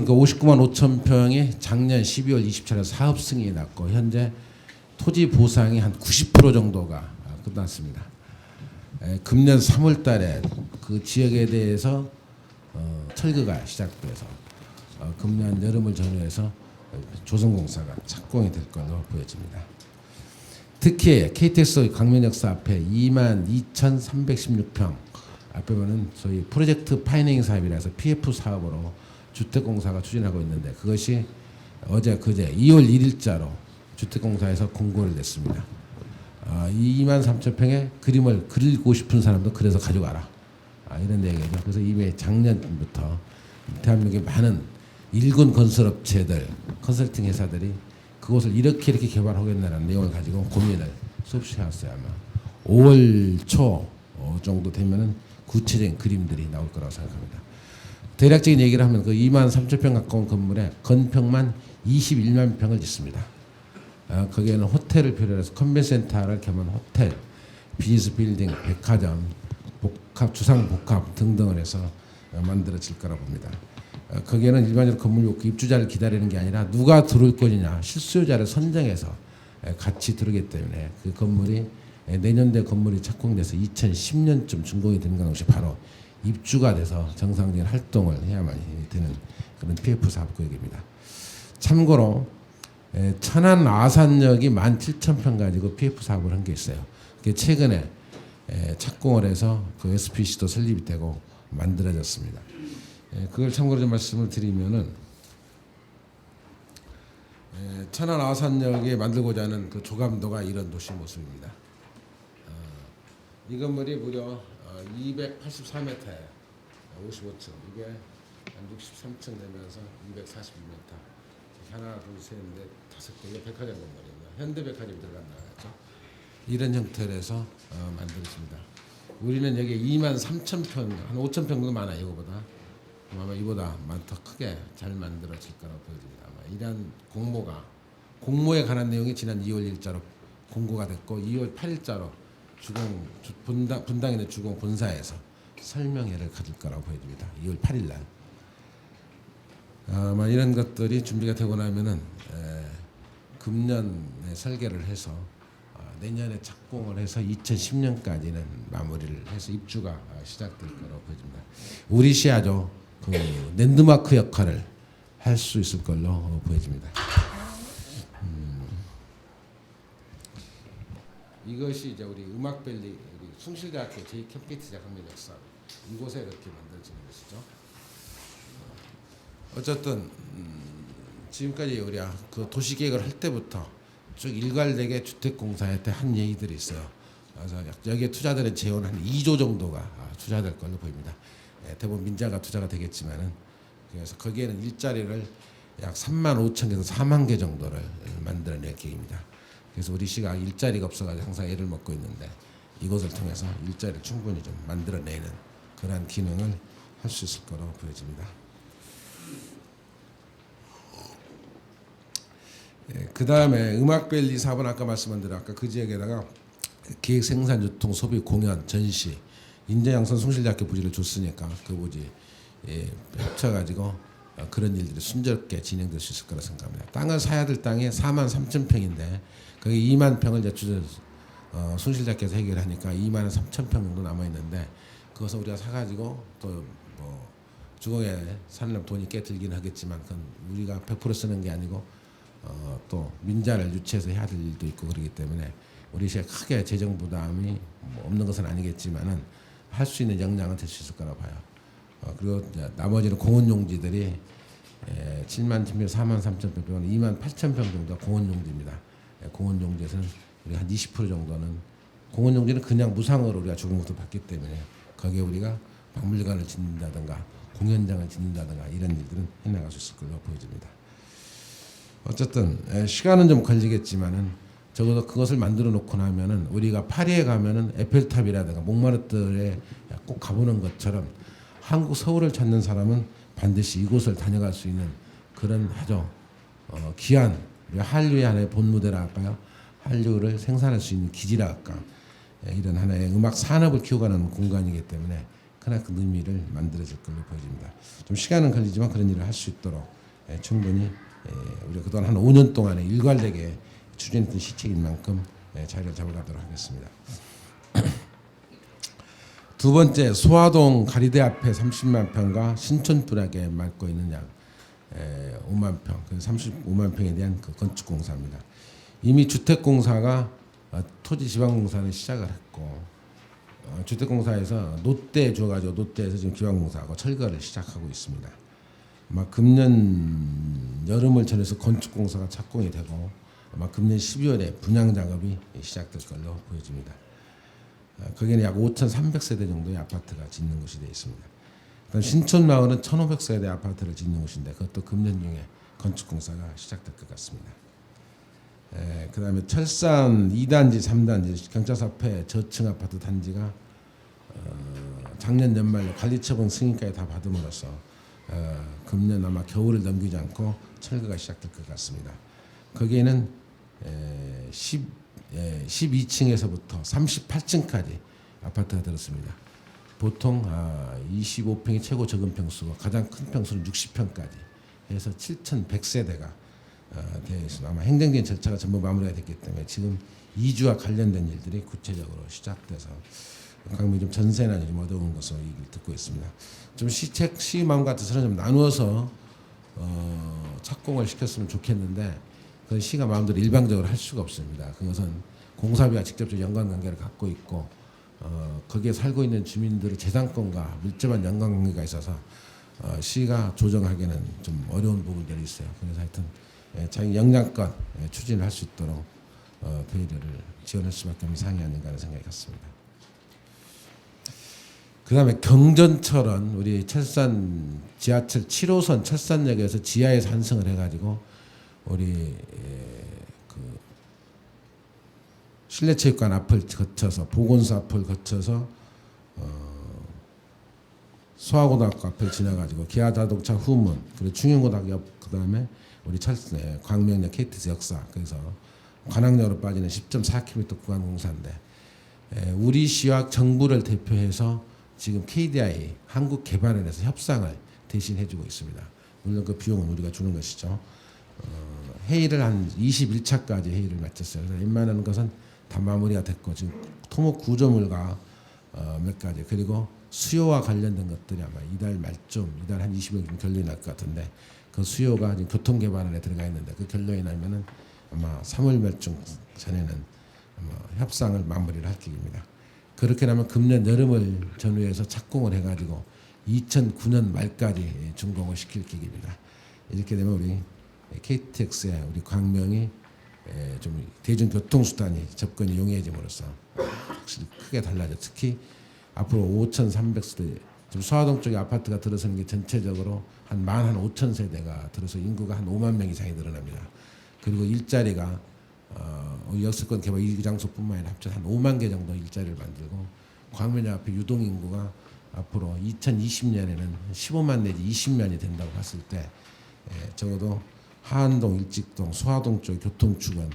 그 59만 5천 평이 작년 12월 27일 사업 승인이 났고 현재 토지 보상이 한 90% 정도가 끝났습니다. 금년 3월 달에 그 지역에 대해서 철거가 시작돼서 금년 여름을 전후해서 조선공사가 착공이 될 걸로 보여집니다. 특히 KTX 광명역사 앞에 22,316평 앞에 보면 소위 프로젝트 파이낸싱 사업이라서 PF 사업으로 주택공사가 추진하고 있는데 그것이 어제 그제 2월 1일자로 주택공사에서 공고를 냈습니다. 23,000평의 그림을 그리고 싶은 사람도 그래서 가져가라. 이런 얘기죠. 그래서 이미 작년부터 대한민국의 많은 일군 건설업체들, 컨설팅 회사들이 그것을 이렇게 개발하겠다는 내용을 가지고 고민을 수없이 해왔어요. 아마 5월 초 정도 되면은 구체적인 그림들이 나올 거라고 생각합니다. 대략적인 얘기를 하면 그 23,000평 가까운 건물에 건평만 21만 평을 짓습니다. 거기에는 호텔을 필요로 해서 컨벤센터를 겸한 호텔, 비즈니스 빌딩, 백화점, 복합, 주상 복합 등등을 해서 만들어질 거라고 봅니다. 거기에는 일반적으로 건물 입주자를 기다리는 게 아니라 누가 들어올 것이냐 실수요자를 선정해서 같이 들어오기 때문에 그 건물이 내년도에 건물이 착공돼서 2010년쯤 준공이 되는 것이 바로 입주가 돼서 정상적인 활동을 해야만 되는 그런 PF 사업구역입니다. 참고로 천안 아산역이 17,000평 가지고 PF 사업을 한 게 있어요. 그게 최근에 착공을 해서 그 SPC도 설립이 되고 만들어졌습니다. 그걸 참고로 좀 말씀을 드리면은 천안 아산역에 만들고자 하는 그 조감도가 이런 도시 모습입니다. 이 건물이 무려 284m에 55층, 이게 한 63층 되면서 242m. 하나, 둘, 셋, 넷, 다섯 개, 이게 백화점 건물입니다. 현대백화점이 들어간다죠. 이런 형태로 해서 만들어집니다. 우리는 여기 23,000평, 한 5,000평 정도 많아요. 이거보다. 아마 이보다 더 크게 잘 만들어질 거라고 보여집니다. 아마 이런 공모에 관한 내용이 지난 2월 1일자로 공고가 됐고 2월 8일자로 분당에 있는 주공 본사에서 설명회를 가질 거라고 보여집니다. 2월 8일 날. 아마 이런 것들이 준비가 되고 나면은 금년에 설계를 해서 내년에 착공을 해서 2010년까지는 마무리를 해서 입주가 시작될 거라고 보여집니다. 우리 시야죠. 그 랜드마크 역할을 할 수 있을 걸로 보여집니다. 이것이 이제 우리 음악밸리 우리 숭실대학교 제2캠피티자 강민역사 이곳에 이렇게 만들어지는 것이죠. 어쨌든 지금까지 우리가 그 도시계획을 할 때부터 쭉 일괄되게 주택공사한테 한 얘기들이 있어요. 그래서 여기에 투자되는 재원 한 2조 정도가 투자될 걸로 보입니다. 대부분 민자가 투자가 되겠지만은 그래서 거기에는 일자리를 약 3만 5천 개에서 4만 개 정도를 만들어낼 계획입니다. 그래서 우리 시가 일자리가 없어가지고 항상 애를 먹고 있는데 이것을 통해서 일자리를 충분히 좀 만들어내는 그러한 기능을 할 수 있을 거라고 보여집니다. 그 다음에 음악밸리 사업은 아까 말씀한 대로 아까 그 지역에다가 기획, 생산, 유통, 소비, 공연, 전시, 인재양성 숭실대학교 부지를 줬으니까 그 부지 합쳐가지고 그런 일들이 순조롭게 진행될 수 있을 거라 생각합니다. 땅을 사야 될 땅이 43,000평인데 거기 2만 평을 이제 숭실대학교에서 해결하니까 23,000평 정도 남아 있는데 그것을 우리가 사가지고 또 뭐 주거에 사는 돈이 꽤 들긴 하겠지만 그건 우리가 100% 쓰는 게 아니고 또 민자를 유치해서 해야 될 일도 있고 그러기 때문에 우리 시에 크게 재정 부담이 없는 것은 아니겠지만은 할 수 있는 역량은 될 수 있을 거라 봐요. 그리고 나머지는 공원용지들이 7만 1,000평, 4만 3,000평, 2만 8,000평 정도가 공원용지입니다. 공원용지에서는 우리가 한 20% 정도는 공원용지는 그냥 무상으로 우리가 조경부터 받기 때문에 거기에 우리가 박물관을 짓는다든가 공연장을 짓는다든가 이런 일들은 해나갈 수 있을 걸로 보여집니다. 어쨌든 시간은 좀 걸리겠지만은 적어도 그것을 만들어 놓고 나면은 우리가 파리에 가면은 에펠탑이라든가 몽마르트에 꼭 가보는 것처럼 한국 서울을 찾는 사람은 반드시 이곳을 다녀갈 수 있는 그런 아주 귀한 한류의 하나의 본무대라 할까요? 한류를 생산할 수 있는 기지라 할까? 이런 하나의 음악 산업을 키워가는 공간이기 때문에 크나큰 의미를 만들어질 걸로 보여집니다. 좀 시간은 걸리지만 그런 일을 할 수 있도록 충분히 우리가 그동안 한 5년 동안에 일관되게 추진했던 시책인 만큼 자리를 잡아가도록 하겠습니다. 두 번째, 소화동 가리대 앞에 30만 평과 신촌분하게 맡고 있는 약 5만 평, 그 35만 평에 대한 그 건축 공사입니다. 이미 주택공사가 토지지방공사는 시작을 했고 주택공사에서 노대 줘가지고 노대에서 지금 기반공사하고 철거를 시작하고 있습니다. 아마 금년 여름을 전해서 건축공사가 착공이 되고 아마 금년 12월에 분양 작업이 시작될 걸로 보여집니다. 거기는 약 5,300세대 정도의 아파트가 짓는 곳이 되어 있습니다. 그다음 신촌마을은 1,500세대 아파트를 짓는 곳인데 그것도 금년 중에 건축공사가 시작될 것 같습니다. 그다음에 철산 2단지, 3단지 경찰서 앞에 저층 아파트 단지가 작년 연말에 관리처분 승인까지 다 받음으로써 금년 아마 겨울을 넘기지 않고 철거가 시작될 것 같습니다. 거기에는 12층에서부터 38층까지 아파트가 들었습니다. 보통 25평이 최고 적은 평수고 가장 큰 평수는 60평까지 해서 7,100세대가 되어 있습니다. 아마 행정적인 절차가 전부 마무리가 됐기 때문에 지금 이주와 관련된 일들이 구체적으로 시작돼서 강릉이 좀 전세나 좀 어려운 것으로 얘기를 듣고 있습니다. 좀 시 마음 같아서는 좀 나누어서 착공을 시켰으면 좋겠는데 그 시가 마음대로 일방적으로 할 수가 없습니다. 그것은 공사비와 직접적 연관관계를 갖고 있고 거기에 살고 있는 주민들의 재산권과 밀접한 연관관계가 있어서 시가 조정하기는 좀 어려운 부분들이 있어요. 그래서 하여튼 자기 역량껏 추진을 할 수 있도록 배려를 지원할 수밖에 없는 사항이 아닌가 하는 생각이 같습니다. 그 다음에 경전철은 우리 철산 지하철 7호선 철산역에서 지하에 산성을 해가지고 우리 그 실내체육관 앞을 거쳐서 보건소 앞을 거쳐서 소아고등학교 앞을 지나가지고 기아자동차 후문 그리고 충영고등학교 옆 그다음에 우리 철새 광명역 KTX 역사 그래서 관악역으로 빠지는 10.4km 구간 공사인데 우리 시와 정부를 대표해서 지금 KDI 한국개발원에서 협상을 대신 해주고 있습니다. 물론 그 비용은 우리가 주는 것이죠. 회의를 한 21차까지 회의를 마쳤어요. 그래서 웬만한 것은 다 마무리가 됐고 지금 토목 구조물과 몇 가지 그리고 수요와 관련된 것들이 아마 이달 말쯤 이달 한 20일 좀 결론이 날 것 같은데 그 수요가 지금 교통개발원에 들어가 있는데 그 결론이 나면은 아마 3월 말쯤 전에는 아마 협상을 마무리를 할 계획입니다. 그렇게 되면 금년 여름을 전후해서 착공을 해가지고 2009년 말까지 준공을 시킬 계획입니다. 이렇게 되면 우리 KTX의 우리 광명이 좀 대중교통수단이 접근이 용이해짐으로써 확실히 크게 달라져. 특히 앞으로 5,300세대 지금 소화동 쪽에 아파트가 들어서는 게 전체적으로 한 15,000세대가 들어서 인구가 한 5만 명 이상이 늘어납니다. 그리고 일자리가 역세권 개발 이 장소뿐만 아니라 합쳐 한 5만 개 정도 일자리를 만들고 광명역 앞에 유동 인구가 앞으로 2020년에는 15만 내지 20만이 된다고 봤을 때 적어도 하안동, 일직동, 소화동 쪽 교통축은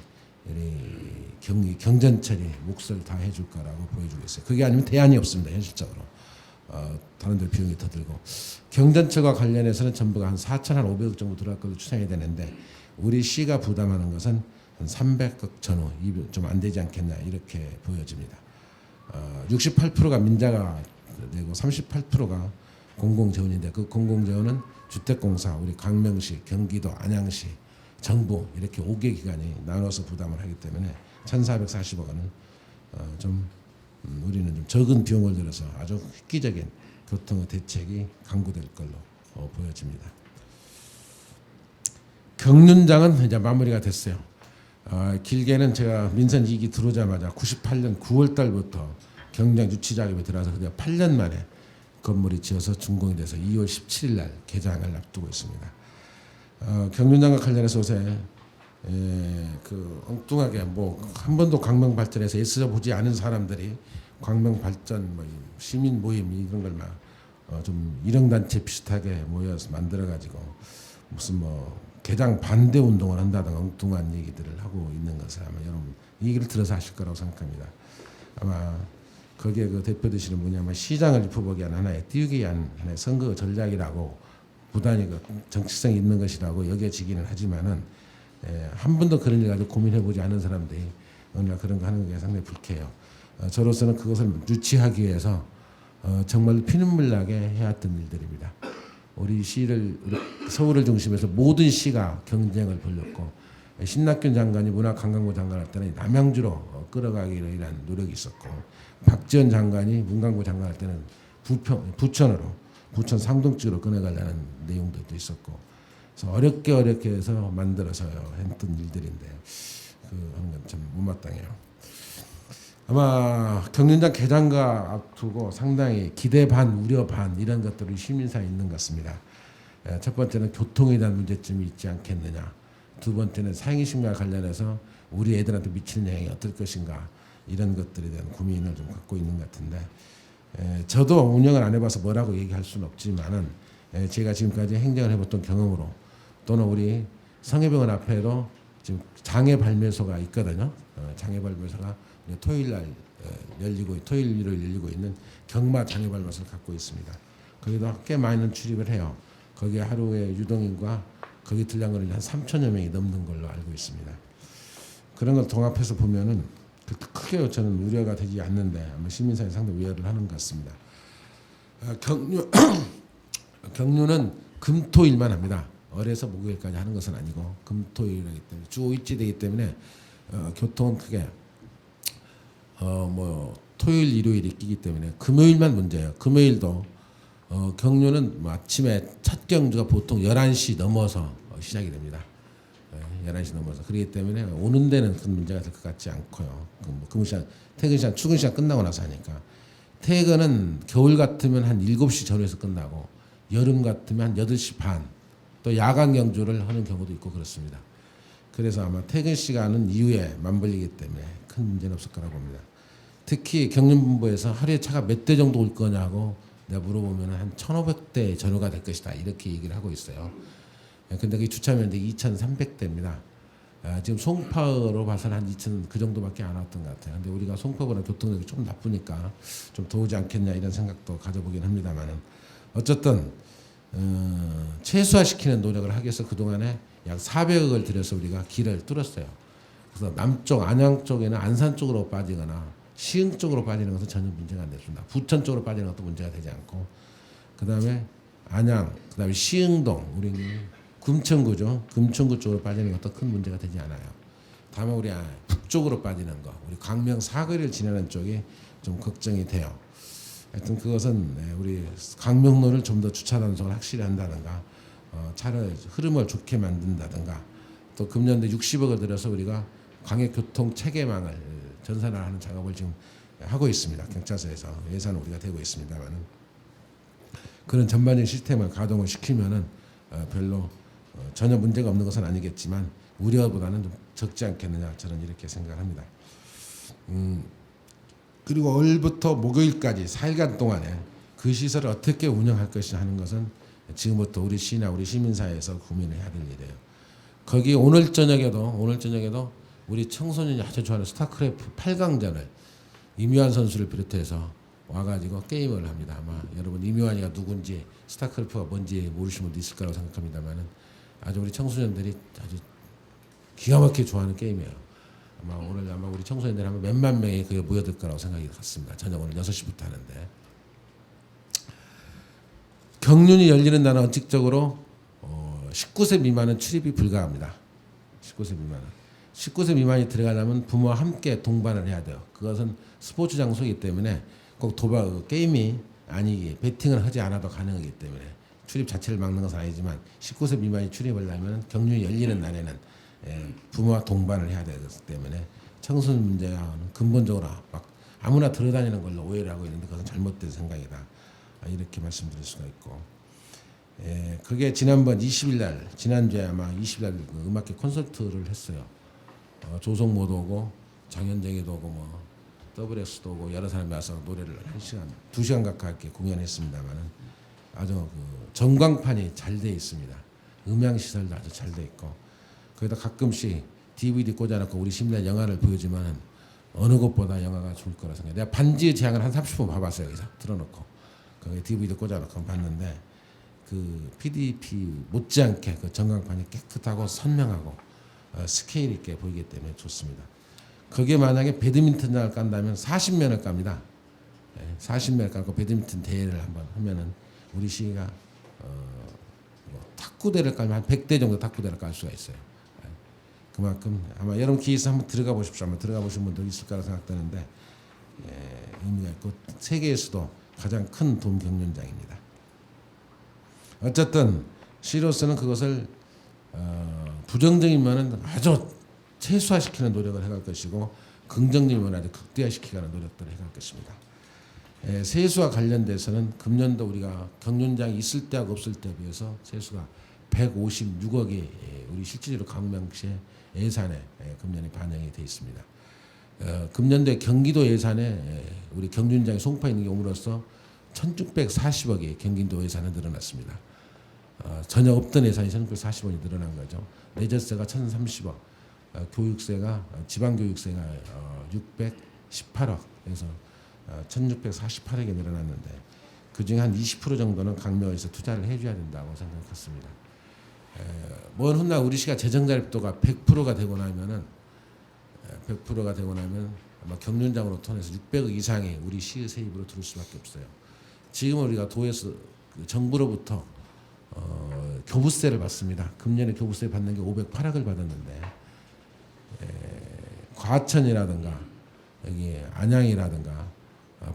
경전철이 몫을 다 해줄 거라고 보여주고 있어요. 그게 아니면 대안이 없습니다. 현실적으로. 다른 데 비용이 더 들고 경전철과 관련해서는 전부가 한 4,500억 정도 들어갈 걸로 추산이 되는데 우리 시가 부담하는 것은 한 300억 전후 좀 안 되지 않겠나 이렇게 보여집니다. 68%가 민자가 되고 38%가 공공재원인데 그 공공재원은 주택공사, 우리 광명시, 경기도, 안양시, 정부 이렇게 5개 기관이 나눠서 부담을 하기 때문에 1,440억 원은 좀 우리는 좀 적은 비용을 들여서 아주 획기적인 교통의 대책이 강구될 걸로 보여집니다. 경륜장은 이제 마무리가 됐어요. 길게는 제가 민선 2기 들어오자마자 98년 9월 달부터 경장 유치 작업이 들어와서 그냥 8년 만에 건물이 지어서 준공이 돼서 2월 17일 날 개장을 앞두고 있습니다. 경륜장과 관련해서 요새 그 엉뚱하게 뭐 한 번도 광명 발전에서 애써 보지 않은 사람들이 광명 발전 뭐 시민 모임 이런 걸 막 좀 일행단체 비슷하게 모여서 만들어 가지고 무슨 뭐 개장 반대 운동을 한다든가 엉뚱한 얘기들을 하고 있는 것을 아마 여러분 이 얘기를 들어서 하실 거라고 생각합니다. 아마 거기에 그 대표 되시는 분이 아마 시장을 짚어보기 위한 하나의 띄우기 위한 하나의 선거 전략이라고 부단히 그 정치성이 있는 것이라고 여겨지기는 하지만은 한 번도 그런 일 가지고 고민해보지 않은 사람들이 어느 날 그런 거 하는 게 상당히 불쾌해요. 저로서는 그것을 유치하기 위해서 정말 피눈물 나게 해왔던 일들입니다. 우리 서울을 중심해서 모든 시가 경쟁을 벌였고 신낙균 장관이 문화관광부 장관 할 때는 남양주로 끌어가기를 위한 노력이 있었고 박지원 장관이 문광부 장관 할 때는 부천 상동쪽으로 끌어가려는 내용들도 있었고 그래서 어렵게 해서 만들어서요 했던 일들인데 하는 건 참 못마땅해요. 아마 경륜장 개장과 앞두고 상당히 기대 반 우려 반 이런 것들이 시민사회에 있는 것 같습니다. 첫 번째는 교통에 대한 문제점이 있지 않겠느냐. 두 번째는 상위식과 관련해서 우리 애들한테 미치는 영향이 어떨 것인가 이런 것들에 대한 고민을 좀 갖고 있는 것 같은데 저도 운영을 안 해봐서 뭐라고 얘기할 수는 없지만은 제가 지금까지 행정을 해봤던 경험으로 또는 우리 성해병원 앞에도 지금 장애 발매소가 있거든요. 장애 발매소가 토요일 일요일 열리고 있는 경마 장애 발매소를 갖고 있습니다. 거기도 꽤 많은 출입을 해요. 거기에 하루에 유동인과 거기 들량거리 한 3천여 명이 넘는 걸로 알고 있습니다. 그런 걸 종합해서 보면은 크게 저는 우려가 되지 않는데 아마 시민사회 상당히 우려를 하는 것 같습니다. 경륜은 금토일만 합니다. 어려서 목요일까지 하는 것은 아니고 금토일이기 때문에 주 5일째 되기 때문에 교통은 크게 토요일 일요일이 끼기 때문에 금요일만 문제예요. 금요일도 경륜은 아침에 첫 경주가 보통 11시 넘어서 시작이 됩니다. 11시 넘어서 그렇기 때문에 오는 데는 큰 문제가 될 것 같지 않고요. 근무 시간, 퇴근 시간, 출근 시간 끝나고 나서 하니까 퇴근은 겨울 같으면 한 7시 전후에서 끝나고 여름 같으면 한 8시 반 또 야간 경주를 하는 경우도 있고 그렇습니다. 그래서 아마 퇴근 시간은 이후에 맞물리기 때문에 큰 문제는 없을 거라고 봅니다. 특히 경륜본부에서 하루에 차가 몇 대 정도 올 거냐고 내가 물어보면 한 1,500대 전후가 될 것이다 이렇게 얘기를 하고 있어요. 근데 그 주차 면적이 2,300대입니다. 지금 송파로 봐서는 한 2,000 그 정도밖에 안 왔던 것 같아요. 근데 우리가 송파보다 교통력이 좀 나쁘니까 좀 더 오지 않겠냐 이런 생각도 가져보긴 합니다만은 어쨌든 최소화시키는 노력을 하기 위해서 그동안에 약 400억을 들여서 우리가 길을 뚫었어요. 그래서 남쪽 안양 쪽에는 안산 쪽으로 빠지거나 시흥 쪽으로 빠지는 것은 전혀 문제가 안 됐습니다. 부천 쪽으로 빠지는 것도 문제가 되지 않고 그다음에 안양, 그다음에 시흥동, 우리 금천구죠. 금천구 쪽으로 빠지는 것도 큰 문제가 되지 않아요. 다만 우리 북쪽으로 빠지는 거, 우리 광명 사거리를 지나는 쪽이 좀 걱정이 돼요. 하여튼 그것은 우리 광명로를 좀 더 주차 단속을 확실히 한다든가 차를 흐름을 좋게 만든다든가 또 금년도 60억을 들여서 우리가 광역교통 체계망을 전산화하는 작업을 지금 하고 있습니다. 경찰서에서 예산은 우리가 되고 있습니다만은 그런 전반적인 시스템을 가동을 시키면은 별로 전혀 문제가 없는 것은 아니겠지만 우려보다는 좀 적지 않겠느냐 저는 이렇게 생각합니다. 그리고 월부터 목요일까지 4일간 동안에 그 시설을 어떻게 운영할 것이냐 하는 것은 지금부터 우리 시나 우리 시민사회에서 고민을 해야 될 일이에요. 거기 오늘 저녁에도 우리 청소년이 아주 좋아하는 스타크래프트 8강전을 임요한 선수를 비롯해서 와가지고 게임을 합니다. 아마 여러분 임요한이가 누군지 스타크래프트가 뭔지 모르시는 분도 있을 거라고 생각합니다만은 아주 우리 청소년들이 아주 기가 막히게 좋아하는 게임이에요. 오늘 우리 청소년들이 하면 몇만 명이 그게 모여들 거라고 생각이 같습니다. 저녁 오늘 6시부터 하는데 경륜이 열리는 날은 원칙적으로 19세 미만은 출입이 불가합니다. 19세 미만이 들어가려면 부모와 함께 동반을 해야 돼요. 그것은 스포츠 장소이기 때문에 꼭 게임이 아니기 베팅을 하지 않아도 가능하기 때문에 출입 자체를 막는 것은 아니지만 19세 미만이 출입하려면 경륜이 열리는 날에는 부모와 동반을 해야 되기 때문에 청소년 문제와는 근본적으로 막 아무나 들어다니는 걸로 오해를 하고 있는데 그것은 잘못된 생각이다. 이렇게 말씀드릴 수가 있고 그게 지난주에 아마 20일 날 음악회 콘서트를 했어요. 조성모도 오고 장현정이도 오고 WS도 오고 여러 사람이 와서 노래를 2시간 가까이 공연했습니다만은 아주 전광판이 잘 돼 있습니다. 음향 시설도 아주 잘 돼 있고 거기다 가끔씩 DVD 꽂아놓고 우리 시민들 영화를 보여주면 어느 곳보다 영화가 좋을 거라 생각해요. 내가 반지의 제왕을 한 30분 봐봤어요. 여기서 틀어놓고 거기 DVD 꽂아놓고 봤는데 그 PDP 못지않게 그 전광판이 깨끗하고 선명하고 스케일 있게 보이기 때문에 좋습니다. 거기에 만약에 배드민턴장을 깐다면 40면을 깝니다. 40면을 깔고 배드민턴 대회를 한번 하면은 우리 시가 뭐 탁구대를 깔면 한 100대 정도 탁구대를 깔 수가 있어요. 그만큼 아마 여러분 기회 있어 한번 들어가 보십시오. 한번 들어가 보신 분들 있을 거라 생각되는데 의미가 있고 세계에서도 가장 큰 돔 경륜장입니다. 어쨌든 시로서는 그것을 부정적인 면은 아주 최소화시키는 노력을 해갈 것이고 긍정적인 면은 아주 극대화시키는 노력들을 해갈 것입니다. 세수와 관련돼서는 금년도 우리가 경륜장이 있을 때하고 없을 때에 비해서 세수가 156억이 우리 실질적으로 광명시의 예산에 금년에 반영이 되어 있습니다. 금년도에 경기도 예산에 우리 경륜장이 송파 있는 경우로서 1640억이 경기도 예산에 늘어났습니다. 전혀 없던 예산이 1640억이 늘어난 거죠. 내재세가 1030억, 교육세가 지방교육세가 618억, 그래서 1648억이 늘어났는데 그중에 한 20% 정도는 강명에서 투자를 해줘야 된다고 생각했습니다. 먼 훗날 우리 시가 재정자립도가 100%가 되고 나면은 100%가 되고 나면 아마 경륜장으로 통해서 600억 이상이 우리 시의 세입으로 들어올 수밖에 없어요. 지금 우리가 도에서 정부로부터 교부세를 받습니다. 금년에 교부세 받는 게 508억을 받았는데 과천이라든가 여기 안양이라든가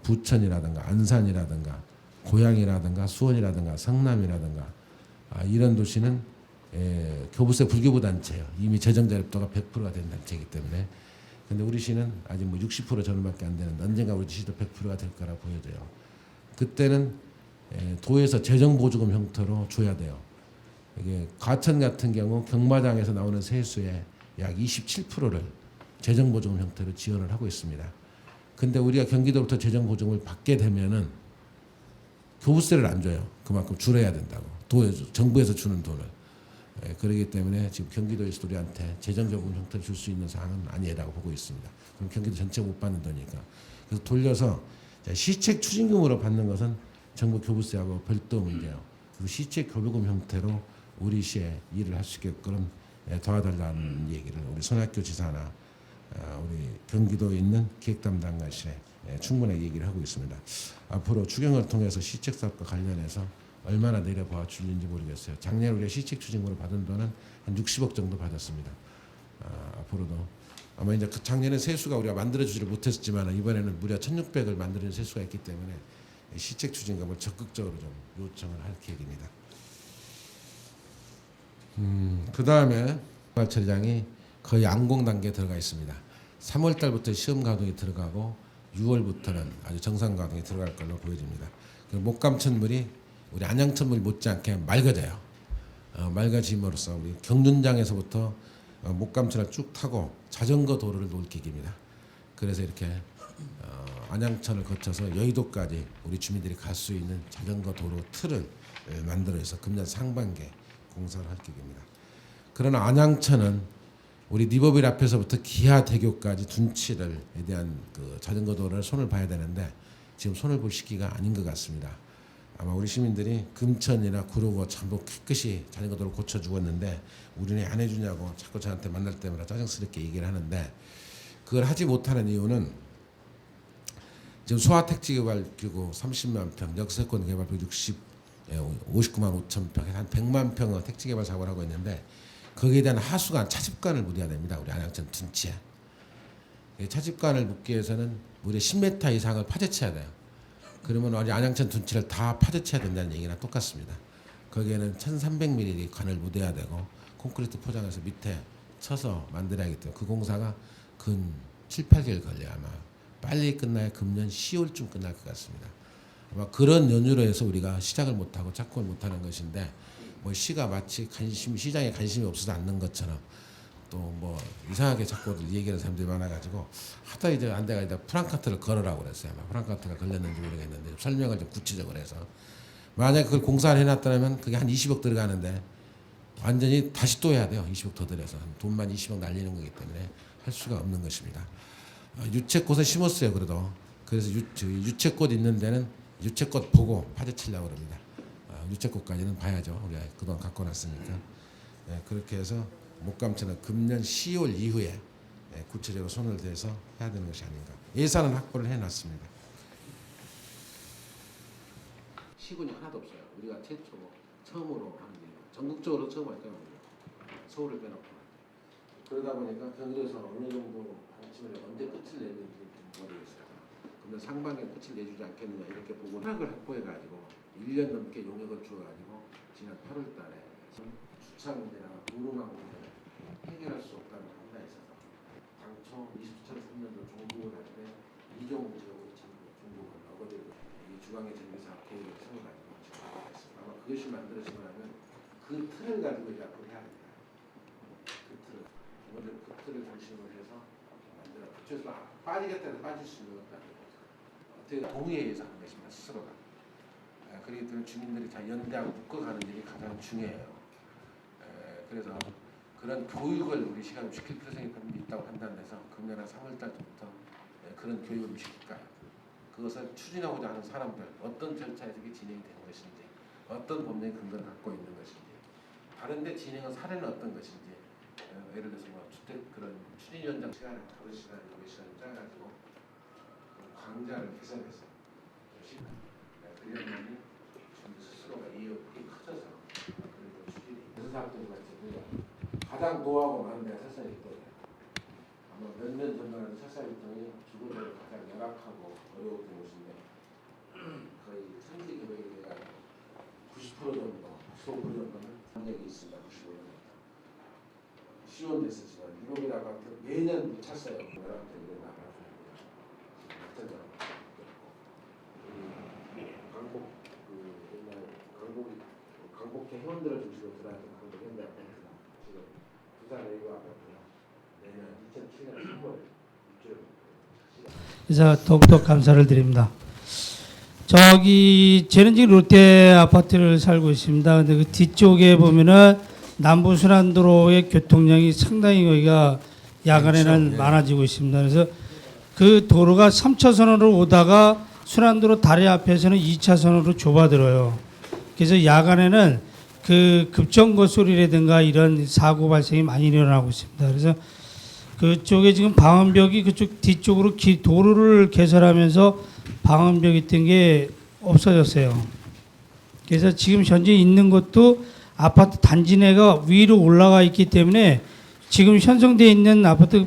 부천이라든가 안산이라든가 고양이라든가 수원이라든가 성남이라든가 이런 도시는 교부세 불교부 단체예요. 이미 재정자립도가 100%가 된 단체이기 때문에. 근데 우리 시는 아직 뭐 60% 전후밖에 안 되는데 언젠가 우리 시도 100%가 될 거라 보여져요. 그때는 도에서 재정보조금 형태로 줘야 돼요. 이게 과천 같은 경우 경마장에서 나오는 세수의 약 27%를 재정보조금 형태로 지원을 하고 있습니다. 근데 우리가 경기도부터 재정보조금을 받게 되면은 교부세를 안 줘요. 그만큼 줄여야 된다고. 도에서, 정부에서 주는 돈을. 그렇기 때문에 지금 경기도에서 우리한테 재정보조금 형태를 줄 수 있는 사항은 아니라고 보고 있습니다. 그럼 경기도 전체 못 받는 돈이니까. 그래서 돌려서 시책 추징금으로 받는 것은 정부 교부세하고 별도 문제예요. 그래서 시책 교부금 형태로 우리 시에 일을 할 수 있게끔 도와달라는 얘기를 우리 손학규 지사나 우리 경기도에 있는 기획담당관실에 충분히 얘기를 하고 있습니다. 앞으로 추경을 통해서 시책 사업과 관련해서 얼마나 내려봐 줄는지 모르겠어요. 작년에 우리가 시책 추징으로 받은 돈은 한 60억 정도 받았습니다. 앞으로도 아마 이제 그 작년에 세수가 우리가 만들어주지를 못했지만 이번에는 무려 1,600을 만드는 세수가 있기 때문에 시책 추징금을 적극적으로 좀 요청을 할 계획입니다. 그 다음에 처리장이 거의 안공 단계에 들어가 있습니다. 3월 달부터 시험 가동이 들어가고 6월부터는 아주 정상 가동이 들어갈 걸로 보여집니다. 목감천물이 우리 안양천물 못지않게 맑아져요. 맑아짐으로써 우리 경륜장에서부터 목감천을 쭉 타고 자전거 도로를 놓을 계획입니다. 그래서 이렇게 안양천을 거쳐서 여의도까지 우리 주민들이 갈 수 있는 자전거 도로 틀을 만들어서 금년 상반기에 공사를 할 계획입니다. 그러나 안양천은 우리 리버빌 앞에서부터 기아대교까지 둔치에 대한 그 자전거 도로를 손을 봐야 되는데 지금 손을 볼 시기가 아닌 것 같습니다. 아마 우리 시민들이 금천이나 구로구 전부 깨끗이 자전거 도로 고쳐 주었는데 우리는 안 해주냐고 자꾸 저한테 만날 때마다 짜증스럽게 얘기를 하는데 그걸 하지 못하는 이유는 지금 소화택지개발기구 30만 평, 역세권 개발비 59만 5천 평, 한 100만 평의 택지개발 사업을 하고 있는데 거기에 대한 하수관, 차집관을 묻어야 됩니다. 우리 안양천 둔치에. 차집관을 묻기 위해서는 무려 10m 이상을 파헤쳐야 돼요. 그러면 우리 안양천 둔치를 다 파헤쳐야 된다는 얘기랑 똑같습니다. 거기에는 1300mm 관을 묻어야 되고 콘크리트 포장해서 밑에 쳐서 만들어야 하기 때문에 그 공사가 근 7, 8개월 걸려요. 아마 빨리 끝나야 금년 10월쯤 끝날 것 같습니다. 아마 그런 연유로 해서 우리가 시작을 못하고 착공을 못하는 것인데 뭐 시가 마치 시장에 관심이 없어서 않는 것처럼 또 뭐 이상하게 자꾸 얘기하는 사람들이 많아가지고 하다 이제 안 돼가 이제 프랑카트를 걸으라고 그랬어요. 아마 프랑카트가 걸렸는지 모르겠는데 설명을 좀 구체적으로 해서 만약 그걸 공사를 해놨다면 그게 한 20억 들어가는데 완전히 다시 또 해야 돼요. 20억 더 들여서 돈만 20억 날리는 거기 때문에 할 수가 없는 것입니다. 유채꽃을 심었어요. 그래도 그래서 유채꽃 있는 데는 유채꽃 보고 파헤치려고 그럽니다. 유채꽃까지는 봐야죠. 우리가 그동안 갖고 놨으니까. 예, 그렇게 해서 목감차는 금년 10월 이후에 구체적으로 손을 대서 해야 되는 것이 아닌가. 예산은 확보를 해놨습니다. 시군이 하나도 없어요. 우리가 처음으로 하는 일. 전국적으로 처음 할 거예요. 서울을 빼놓고. 그러다 보니까 경기도에서 어느 정도 방침을 언제 끝을 내는지 모르겠어요. 그러면 상반기에 끝을 내주지 않겠느냐 이렇게 보고 허락을 확보해가지고 1년 넘게 용역을 주어가지고 지난 8월 달에 주차 문제나 도로망 문제를 해결할 수 없다는 판단이 있어서 당초 2003년도 종국을 할 때 이종 지역으로 종국을 어거지로 이 주방의 전기사업 계획을 세워가지고 지금 아마 그것이 만들어지고 나면 그 틀을 가지고 이제 앞으로 해야 됩니다. 그 틀을 중심으로 해서 만들어 그쪽에서 빠지겠다 해서 빠질 수 있는 것도 아니고 어떻게 동의해서 하는 것입니다. 스스로가. 그렇기 때문에 주민들이 다 연대하고 묶어가는 일이 가장 중요해요. 그래서 그런 교육을 우리 시간 시킬 필요성이 있다고 판단돼서 금년 한 3월달부터 그런 교육을 시킬 거예요. 그것을 추진하고자 하는 사람들 어떤 절차에서 이게 진행이 되는 것인지 어떤 법령의 근거를 갖고 있는 것인지 다른데 진행한 사례는 어떤 것인지 예를 들어서 뭐 주택 그런 추진위원장 시간을 5시간, 6시간 짜가지고 강좌를 개설해서 그러면 스스로가 이해력이 커져서 그리고 추진이 대서사업들과 가장 노하고 많은 데가 설사일동이에요. 아마 몇 년 전만 해도 설사일동이 주거적으로 가장 열악하고 어려웠던 곳인데 거의 천지 금액이 내가 90% 정도, 15% 정도는 한적이 있습니다. 95%. 시원됐었지만 유럽이라 아파트 매년 못 찼어요. 열악들이 나가서 어쩌죠? 강북 옛날 강북의 회원들을 중심으로 들어왔던 강북 현대 아파트가 지금 부산 외교 아파트가 내년 2007년 3월 입주를 그래서 더욱더 감사를 드립니다. 저는 지금 롯데 아파트를 살고 있습니다. 근데 그 뒤쪽에 보면은 남부 순환도로의 교통량이 상당히 여기가 야간에는 그렇죠. 많아지고 있습니다. 그래서 그 도로가 3차선으로 오다가 순환도로 다리 앞에서는 2차선으로 좁아들어요. 그래서 야간에는 그 급정거 소리라든가 이런 사고 발생이 많이 일어나고 있습니다. 그래서 그쪽에 지금 방음벽이 그쪽 뒤쪽으로 도로를 개설하면서 방음벽이 있던 게 없어졌어요. 그래서 지금 현재 있는 것도 아파트 단지 내가 위로 올라가 있기 때문에 지금 형성되어 있는 아파트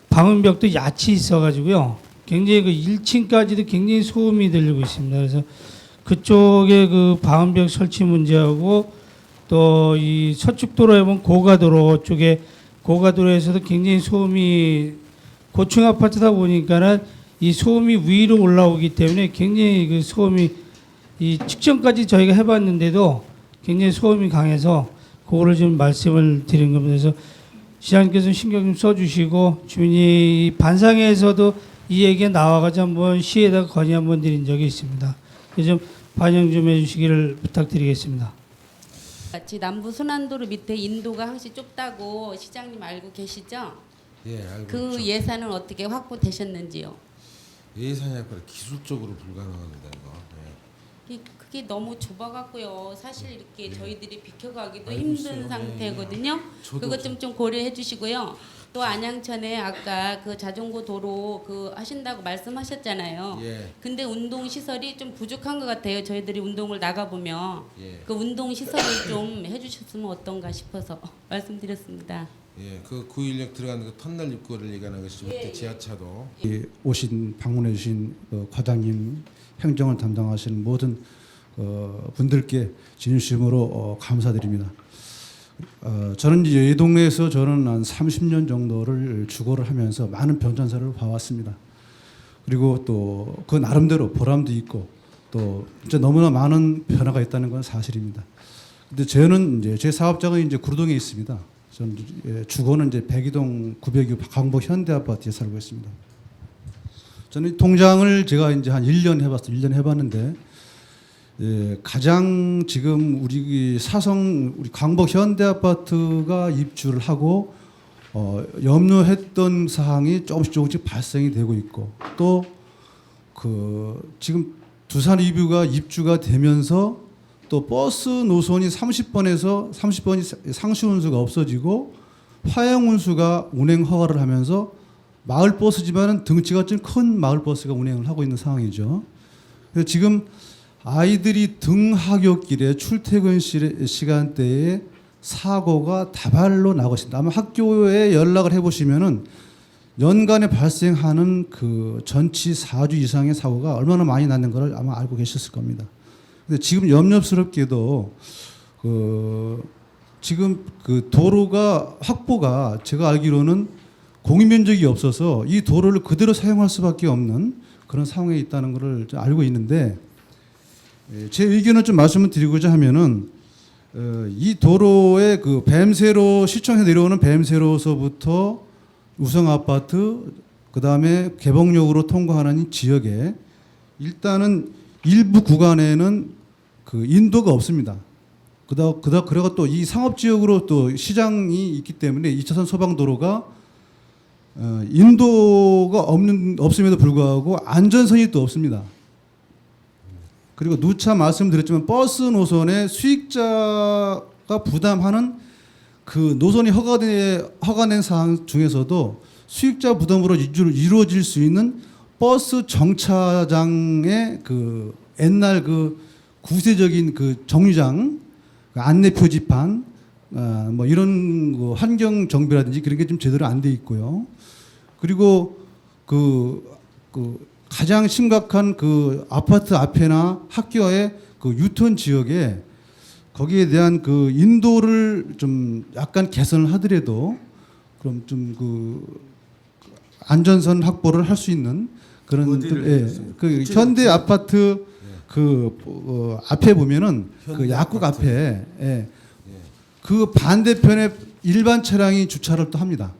방음벽도 얕이 있어가지고요. 굉장히 그 1층까지도 굉장히 소음이 들리고 있습니다. 그래서 그쪽에 그 방음벽 설치 문제하고 또 이 서축도로에 보면 고가도로 쪽에 고가도로에서도 굉장히 소음이 고층 아파트다 보니까는 이 소음이 위로 올라오기 때문에 굉장히 그 소음이 이 측정까지 저희가 해봤는데도 굉장히 소음이 강해서 그거를 좀 말씀을 드린 겁니다. 그래서 시장님께서 신경 좀 써주시고 주민이 반상회에서도 이 얘기가 나와가지고 한번 시에다가 건의 한번 드린 적이 있습니다. 그래서 좀 반영 좀 해주시기를 부탁드리겠습니다. 같이 남부 순환도로 밑에 인도가 항시 좁다고 시장님 알고 계시죠? 예, 알고 그 있죠. 예산은 어떻게 확보되셨는지요? 예산이 아니라 기술적으로 불가능합니다. 이거. 그게 너무 좁아갖고요. 사실 이렇게 저희들이 비켜가기도 알고 힘든 있어요. 상태거든요. 저도 그것 좀 고려해 주시고요. 또 안양천에 아까 그 자전거 도로 그 하신다고 말씀하셨잖아요. 예. 근데 운동 시설이 좀 부족한 것 같아요. 저희들이 운동을 나가 보면 예. 그 운동 시설을 좀 해주셨으면 어떤가 싶어서 말씀드렸습니다. 예, 그 구인력 들어가는 그 터널 입구를 얘기하는 것이죠. 밑에 지하차도. 방문해 주신 과장님, 행정을 담당하시는 모든 분들께 진심으로 감사드립니다. 저는 이제 이 동네에서 저는 한 30년 정도를 주거를 하면서 많은 변전사를 봐왔습니다. 그리고 또 그 나름대로 보람도 있고 또 진짜 너무나 많은 변화가 있다는 건 사실입니다. 근데 저는 이제 제 사업장은 이제 구로동에 있습니다. 저는 주거는 이제 백이동 902 강북 현대아파트에 살고 있습니다. 저는 통장을 제가 이제 한 1년 해봤어요. 1년 해봤는데 가장 지금 우리 우리 강북 현대아파트가 입주를 하고 염려했던 사항이 조금씩 발생이 되고 있고 또 그 지금 두산 리뷰가 입주가 되면서 또 버스 노선이 30번이 상시 운수가 없어지고 화형 운수가 운행 허가를 하면서 마을 버스지만은 등치가 좀 큰 마을 버스가 운행을 하고 있는 상황이죠. 그래서 지금 아이들이 등하굣길에 출퇴근 시간대에 사고가 다발로 나고 있습니다. 아마 학교에 연락을 해보시면은 연간에 발생하는 그 전치 4주 이상의 사고가 얼마나 많이 나는 걸 아마 알고 계셨을 겁니다. 근데 지금 염렵스럽게도 지금 그 도로가 확보가 제가 알기로는 공유 면적이 없어서 이 도로를 그대로 사용할 수밖에 없는 그런 상황에 있다는 것을 알고 있는데, 제 의견을 좀 말씀을 드리고자 하면은 이 도로의 그 뱀새로, 시청에서 내려오는 뱀새로서부터 우성 아파트, 그 다음에 개봉역으로 통과하는 이 지역에 일단은 일부 구간에는 그 인도가 없습니다. 그리고 또 이 상업지역으로 또 시장이 있기 때문에 2차선 소방도로가 인도가 없음에도 불구하고 안전선이 또 없습니다. 그리고 누차 말씀드렸지만 버스 노선의 수익자가 부담하는 그 노선이 허가된 사항 중에서도 수익자 부담으로 이루어질 수 있는 버스 정차장의 그 옛날 그 구세적인 그 정류장, 그 안내 표지판, 뭐 이런 그 환경 정비라든지 그런 게 좀 제대로 안 돼 있고요. 그리고 그 가장 심각한 그 아파트 앞에나 학교의 그 유턴 지역에 거기에 대한 그 인도를 좀 약간 개선을 하더라도 그럼 좀 그 안전선 확보를 할 수 있는 그런 그 현대 아파트 앞에 보면은 그 약국 앞에 그 반대편에 일반 차량이 주차를 또 합니다.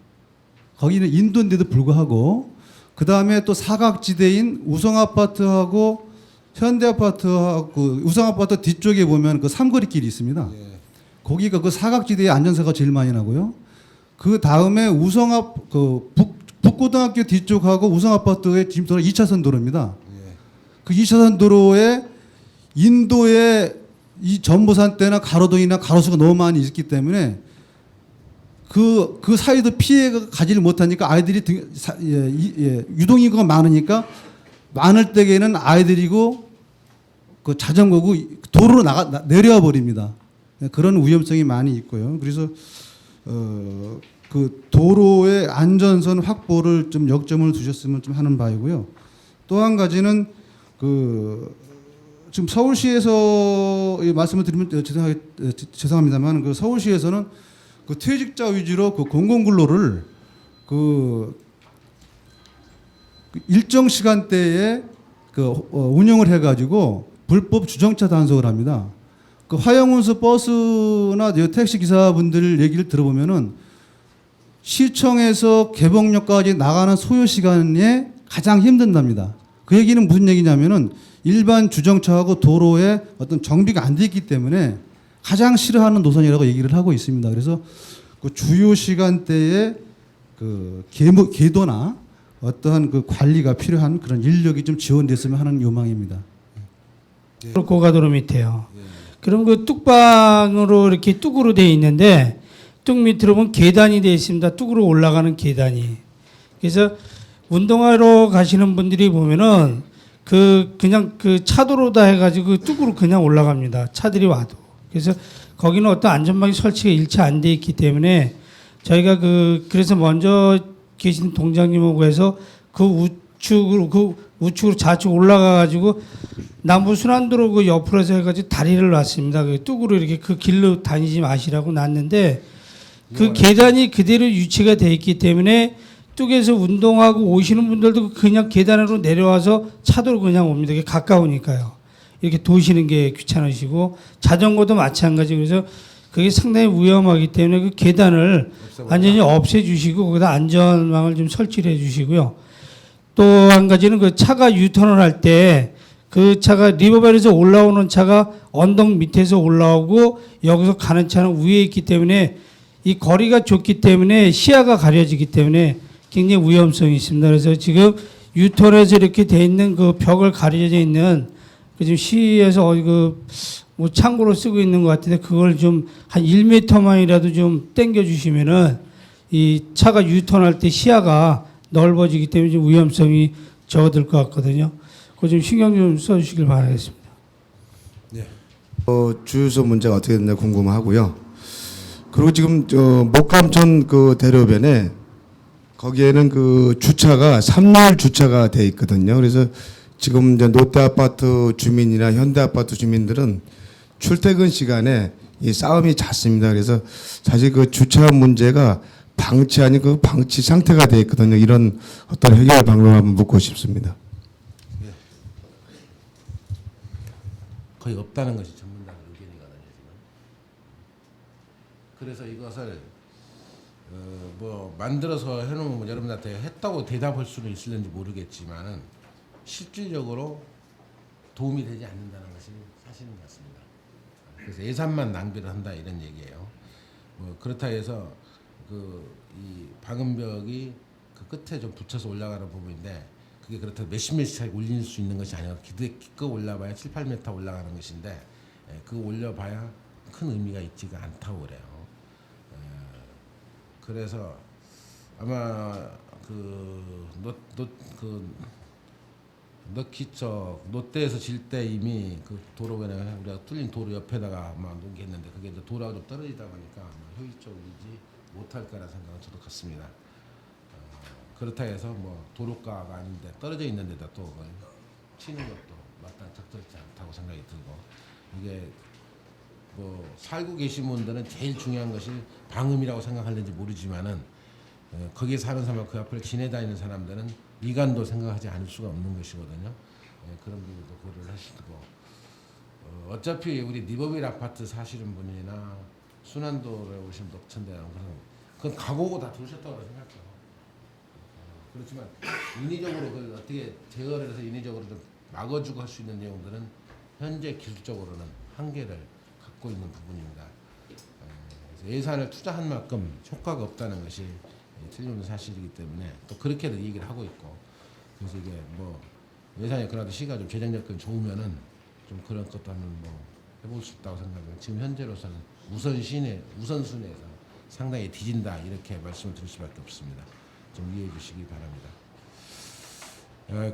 거기는 인도인데도 불구하고 그 다음에 또 사각지대인 우성아파트하고 현대아파트하고 우성아파트 뒤쪽에 보면 그 삼거리길이 있습니다. 거기가 그 사각지대에 안전사가 제일 많이 나고요. 그 다음에 북고등학교 뒤쪽하고 우성아파트의 지금 도로 2차선 도로입니다. 그 2차선 도로에 인도에 이 전보산대나 가로등이나 가로수가 너무 많이 있기 때문에 그 사이도 피해가 가지를 못하니까 아이들이 유동인구가 많으니까 많을 때에는 아이들이고 그 자전거고 도로로 내려와 버립니다. 그런 위험성이 많이 있고요. 그래서 그 도로의 안전선 확보를 좀 역점을 두셨으면 좀 하는 바이고요. 또 한 가지는 지금 서울시에서 말씀을 드리면 죄송합니다만 그 서울시에서는 그 퇴직자 위주로 그 공공근로를 그 일정 시간대에 운영을 해가지고 불법 주정차 단속을 합니다. 그 화형운수 버스나 택시 기사분들 얘기를 들어보면은 시청에서 개봉역까지 나가는 소요 시간에 가장 힘든답니다. 그 얘기는 무슨 얘기냐면은 일반 주정차하고 도로에 어떤 정비가 안 돼 있기 때문에 가장 싫어하는 노선이라고 얘기를 하고 있습니다. 그래서 그 주요 시간대에 그 계도나 어떠한 그 관리가 필요한 그런 인력이 좀 지원됐으면 하는 요망입니다. 고가도로 밑에요. 그럼 그 뚝방으로 이렇게 뚝으로 돼 있는데 뚝 밑으로 보면 계단이 돼 있습니다. 뚝으로 올라가는 계단이. 그래서 운동하러 가시는 분들이 보면은 그냥 그 차도로다 해가지고 뚝으로 그냥 올라갑니다. 차들이 와도. 그래서 거기는 어떤 안전망이 설치가 일체 안 돼 있기 때문에 저희가 그래서 먼저 계신 동장님하고 해서 그 우측으로 좌측 올라가가지고 남부 순환도로 그 옆으로 해서 해가지고 다리를 놨습니다. 그 뚝으로 이렇게 그 길로 다니지 마시라고 놨는데 그 계단이 그대로 유치가 돼 있기 때문에 뚝에서 운동하고 오시는 분들도 그냥 계단으로 내려와서 차도로 그냥 옵니다. 그게 가까우니까요. 이렇게 도시는 게 귀찮으시고 자전거도 마찬가지. 그래서 그게 상당히 위험하기 때문에 그 계단을 완전히 없애주시고 거기다 안전망을 좀 설치를 해주시고요. 또 한 가지는 그 차가 유턴을 할 때 그 차가 리버벨에서 올라오는 차가 언덕 밑에서 올라오고 여기서 가는 차는 위에 있기 때문에 이 거리가 좁기 때문에 시야가 가려지기 때문에 굉장히 위험성이 있습니다. 그래서 지금 유턴에서 이렇게 돼 있는 그 벽을 가려져 있는 그 지금 시에서 뭐 창고로 쓰고 있는 것 같은데 그걸 좀 한 1m만이라도 좀 당겨 주시면은 이 차가 유턴할 때 시야가 넓어지기 때문에 좀 위험성이 적어들 것 같거든요. 그거 좀 신경 좀 써주시길 바라겠습니다. 주유소 문제가 어떻게 됐나 궁금하고요. 그리고 지금 목감천 그 대로변에 거기에는 그 주차가 3열 주차가 돼 있거든요. 그래서 지금 이제 롯데 아파트 주민이나 현대 아파트 주민들은 출퇴근 시간에 이 싸움이 잦습니다. 그래서 사실 그 주차 문제가 방치 아닌 그 방치 상태가 돼 있거든요. 이런 어떤 해결 방법을 한번 묻고 싶습니다. 거의 없다는 것이 전문가의 의견이거든요. 지금. 그래서 이것을 뭐 만들어서 해놓으면 여러분한테 했다고 대답할 수는 있을는지 모르겠지만은 실질적으로 도움이 되지 않는다는 것이 사실인 것 같습니다. 그래서 예산만 낭비를 한다 이런 얘기예요. 뭐 그렇다 해서 그 이 방음벽이 그 끝에 좀 붙여서 올라가는 부분인데 그게 그렇다고 몇십 미터씩 올릴 수 있는 것이 아니라 기껏 올라봐야 7, 8m 올라가는 것인데 그거 올려봐야 큰 의미가 있지가 않다고 그래요. 그래서 아마 롯데에서 질 때 이미 그 도로변에 우리가 뚫린 도로 옆에다가 아마 놓겠는데 그게 이제 도로가 좀 떨어지다 보니까 아마 효율적이지 못할 거라 생각은 저도 같습니다. 그렇다 해서 뭐 도로가가 아닌데 떨어져 있는 데다 또 그걸 치는 것도 마땅히 적절치 않다고 생각이 들고 이게 뭐 살고 계신 분들은 제일 중요한 것이 방음이라고 생각하는지 모르지만은 거기에 사는 사람 그 앞을 지내다니는 사람들은 미관도 생각하지 않을 수가 없는 것이거든요. 그런 부분도 고려를 하시고 어차피 우리 리버빌 아파트 사시는 분이나 순환도로에 오신 녹천대랑 그건 가보고 다 들으셨다고 생각해요. 그렇지만 인위적으로 그걸 어떻게 제어를 해서 인위적으로 좀 막아주고 할 수 있는 내용들은 현재 기술적으로는 한계를 갖고 있는 부분입니다. 그래서 예산을 투자한 만큼 효과가 없다는 것이 틀림없는 사실이기 때문에 또 그렇게도 얘기를 하고 있고 그래서 이게 뭐 예산이 그래도 시가 좀 재정 여건이 좋으면은 좀 그런 것도 한번 뭐 해볼 수 있다고 생각해요. 지금 현재로서는 우선순위에서 상당히 뒤진다 이렇게 말씀을 드릴 수밖에 없습니다. 좀 이해해 주시기 바랍니다.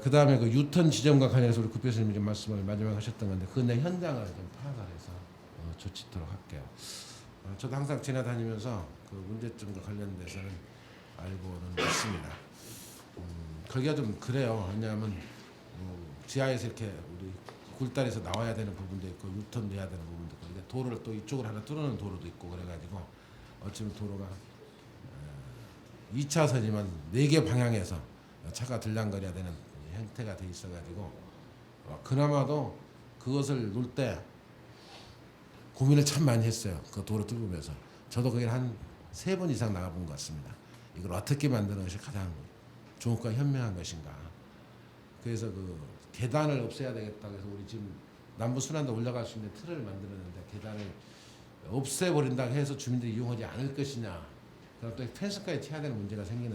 그 다음에 그 유턴 지점과 관련해서 우리 국회의원님이 좀 말씀을 마지막에 하셨던 건데 그 내 현장을 좀 파악을 해서 조치토록 할게요. 저도 항상 지나다니면서 그 문제점과 관련돼서는 알고는 있습니다. 거기가 좀 그래요. 왜냐하면 지하에서 이렇게 우리 굴다리에서 나와야 되는 부분도 있고 유턴도 해야 되는 부분도 있고 근데 도로를 또 이쪽을 하나 뚫어놓은 도로도 있고 그래가지고 어쩌면 도로가 2차선이면 4개 방향에서 차가 들랑거려야 되는 형태가 돼 있어가지고 그나마도 그것을 놓을 때 고민을 참 많이 했어요. 그 도로 뚫으면서 저도 거기 한 3번 이상 나가본 것 같습니다. 이걸 어떻게 만드는 것이 가장 좋을까 현명한 것인가. 그래서 그 계단을 없애야 되겠다. 그래서 우리 지금 남부 순환도 올라갈 수 있는 틀을 만들었는데 계단을 없애버린다고 해서 주민들이 이용하지 않을 것이냐. 그럼 또 펜스까지 쳐야 되는 문제가 생기는.